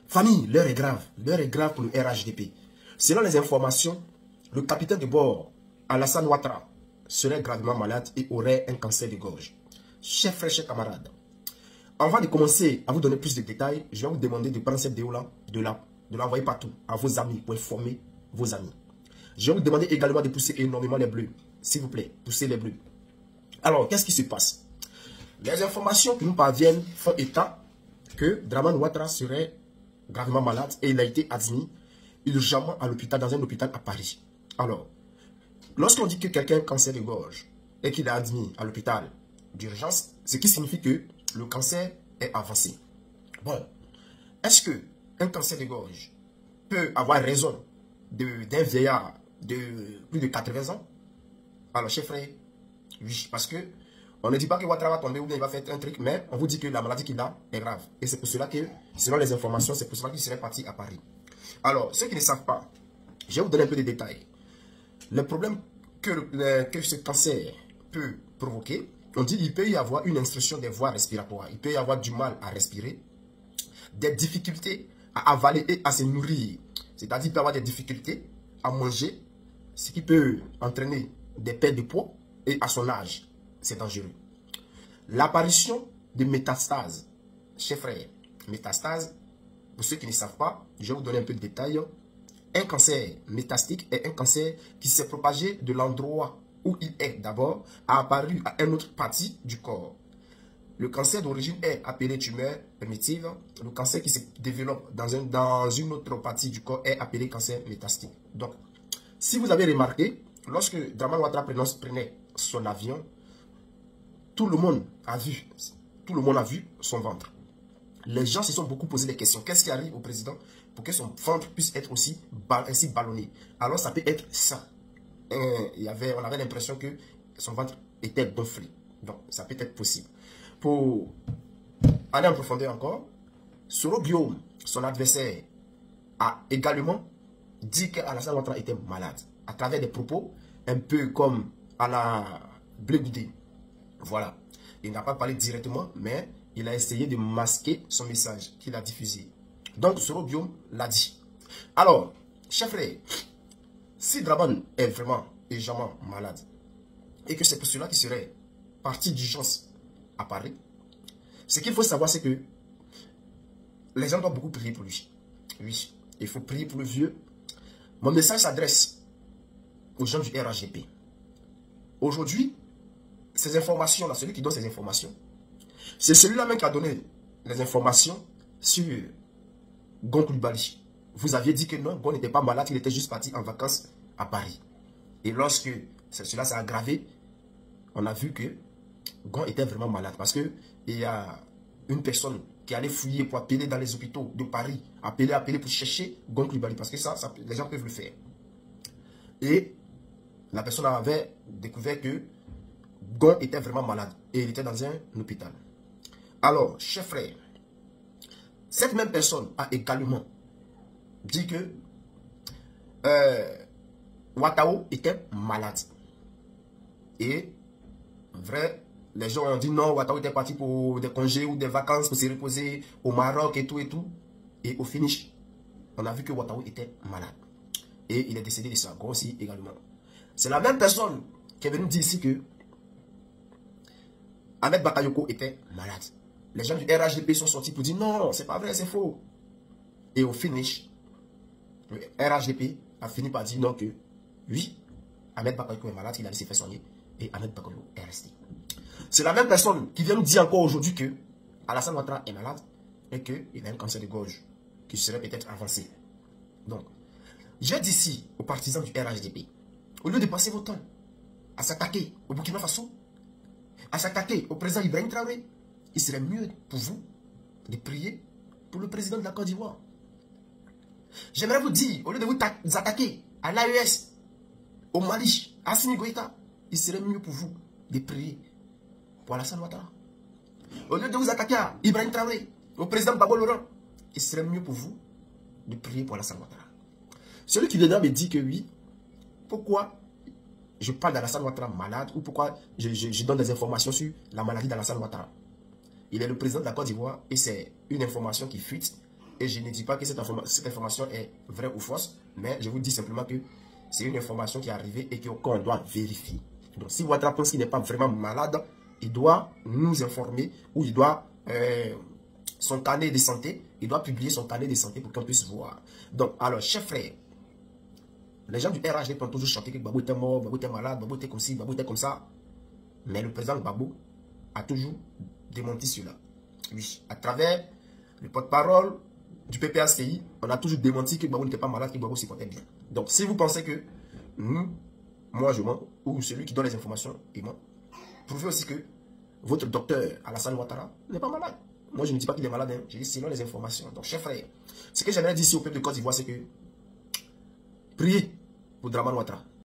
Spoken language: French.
Famille, l'heure est grave. L'heure est grave pour le RHDP. Selon les informations, le capitaine de bord, Alassane Ouattara, serait gravement malade et aurait un cancer de gorge. Chers frères, chers camarades, avant de commencer à vous donner plus de détails, je vais vous demander de prendre cette vidéo-là, de l'envoyer partout à vos amis pour informer vos amis. Je vais vous demander également de pousser énormément les bleus. S'il vous plaît, poussez les bleus. Alors, qu'est-ce qui se passe? Les informations qui nous parviennent font état que Dramane Ouattara serait gravement malade et il a été admis urgemment à l'hôpital, dans un hôpital à Paris. Alors, lorsqu'on dit que quelqu'un a un cancer de gorge et qu'il est admis à l'hôpital d'urgence, ce qui signifie que le cancer est avancé. Bon, est-ce que un cancer de gorge peut avoir raison d'un vieillard de plus de 80 ans? Alors, chers frères, oui, parce que on ne dit pas que Ouattara va tomber ou bien il va faire un truc, mais on vous dit que la maladie qu'il a est grave. Et c'est pour cela que, selon les informations, c'est pour cela qu'il serait parti à Paris. Alors, ceux qui ne savent pas, je vais vous donner un peu de détails. Le problème que ce cancer peut provoquer, on dit qu'il peut y avoir une instruction des voies respiratoires. Il peut y avoir du mal à respirer, des difficultés à avaler et à se nourrir. C'est-à-dire qu'il peut y avoir des difficultés à manger, ce qui peut entraîner des pertes de poids et à son âge. C'est dangereux. L'apparition de métastases, chers frères, métastases, pour ceux qui ne savent pas, je vais vous donner un peu de détails. Un cancer métastique est un cancer qui s'est propagé de l'endroit où il est d'abord, a apparu à une autre partie du corps. Le cancer d'origine est appelé tumeur primitive. Le cancer qui se développe dans une autre partie du corps est appelé cancer métastique. Donc, si vous avez remarqué, lorsque Dramane Ouattara prenait son avion, tout le monde a vu son ventre. Les gens se sont beaucoup posé des questions. Qu'est-ce qui arrive au président pour que son ventre puisse être ainsi ballonné? Alors ça peut être ça. On avait l'impression que son ventre était gonflé. Donc ça peut être possible. Pour aller en profondeur encore, Soro Guillaume, son adversaire, a également dit qu'Alassane Ouattara était malade. À travers des propos un peu comme à la Blé Goudé. Voilà. Il n'a pas parlé directement, mais il a essayé de masquer son message qu'il a diffusé. Donc, Soro Guillaume l'a dit. Alors, chers frères, si Dramane est vraiment légèrement malade, et que c'est pour cela qu'il serait parti d'urgence à Paris, ce qu'il faut savoir, c'est que les gens doivent beaucoup prier pour lui. Oui, il faut prier pour le vieux. Mon message s'adresse aux gens du RHDP. Aujourd'hui, ces informations-là, celui qui donne ces informations, c'est celui-là même qui a donné les informations sur Gon Coulibaly. Vous aviez dit que non, Gon n'était pas malade, il était juste parti en vacances à Paris. Et lorsque cela s'est aggravé, on a vu que Gon était vraiment malade. Parce qu'il y a une personne qui allait fouiller pour appeler dans les hôpitaux de Paris, appeler pour chercher Gon Coulibaly. Parce que ça, les gens peuvent le faire. Et la personne avait découvert que Gon était vraiment malade et il était dans un hôpital. Alors, chers frères, cette même personne a également dit que Ouattara était malade. Et vrai, les gens ont dit non, Ouattara était parti pour des congés ou des vacances pour se reposer au Maroc et tout et tout. Et au finish, on a vu que Ouattara était malade. Et il est décédé de ça, Gon aussi également. C'est la même personne qui est venue dire ici que Ahmed Bakayoko était malade. Les gens du RHDP sont sortis pour dire non, c'est pas vrai, c'est faux. Et au finish, le RHDP a fini par dire non que oui, Ahmed Bakayoko est malade, il a laissé faire soigner et Ahmed Bakayoko est resté. C'est la même personne qui vient nous dire encore aujourd'hui que Alassane Ouattara est malade et qu'il a un cancer de gorge qui serait peut-être avancé. Donc, je dis ici aux partisans du RHDP, au lieu de passer votre temps à s'attaquer au Burkina Faso, à s'attaquer au président Ibrahim Traoré, il serait mieux pour vous de prier pour le président de la Côte d'Ivoire. J'aimerais vous dire, au lieu de vous attaquer à l'AES, au Mali, à Assimi Goïta, il serait mieux pour vous de prier pour Alassane Ouattara. Au lieu de vous attaquer à Ibrahim Traoré, au président Babo Laurent, il serait mieux pour vous de prier pour Alassane Ouattara. Celui qui viendra me dit que oui, pourquoi je parle d'Alassane Ouattara malade ou pourquoi je donne des informations sur la maladie d'Alassane Ouattara. Il est le président de la Côte d'Ivoire et c'est une information qui fuite Et je ne dis pas que cette information est vraie ou fausse, mais je vous dis simplement que c'est une information qui est arrivée et qu'on doit vérifier. Donc, si Ouattara pense qu'il n'est pas vraiment malade, il doit nous informer ou il doit son carnet de santé, il doit publier son carnet de santé pour qu'on puisse voir. Donc, alors, chers frères, les gens du RHD peuvent toujours chanter que Gbagbo était mort, Gbagbo était malade, Gbagbo était comme ci, Gbagbo était comme ça. Mais le président Gbagbo a toujours démenti cela. Oui, à travers le porte-parole du PPACI, on a toujours démenti que Gbagbo n'était pas malade, que Gbagbo s'y portait bien. Donc, si vous pensez que nous, moi je mens, ou celui qui donne les informations, il ment, prouvez aussi que votre docteur Alassane Ouattara n'est pas malade. Moi, je ne dis pas qu'il est malade, hein. Je dis selon les informations. Donc, chers frères, ce que j'aimerais dire ici au peuple de Côte d'Ivoire, c'est que priez pour Dramane Ouattara.